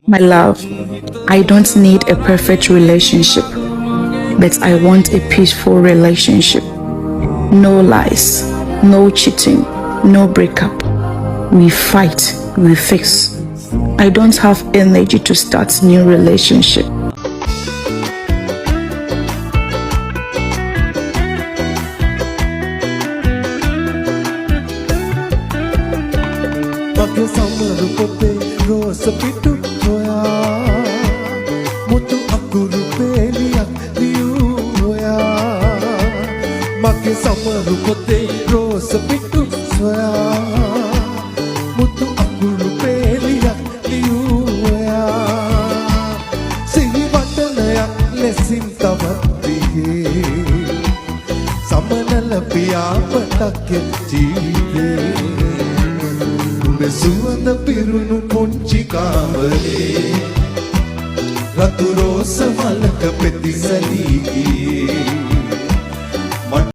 My love, I don't need a perfect relationship, but I want a peaceful relationship. No lies, no cheating, no breakup. We fight, we fix. I don't have energy to start new relationship. මගේ සමරු පොතේ රෝස පිටු හොයා මුතු අකුරු පෙළියක් ලියූ හොයා මගේ සමරු පොතේ රෝස පිටු හොයා මුතු අකුරු පෙළියක් ලියූ හොයා සිහි වටනයක් ලෙසින් තවත් දිගේ සමනල පියාපතක් ජීවිතේ සුවඳ පිරුණු පුංචි කාමරේ රතු රෝස මලක පෙතිසලී ගියේ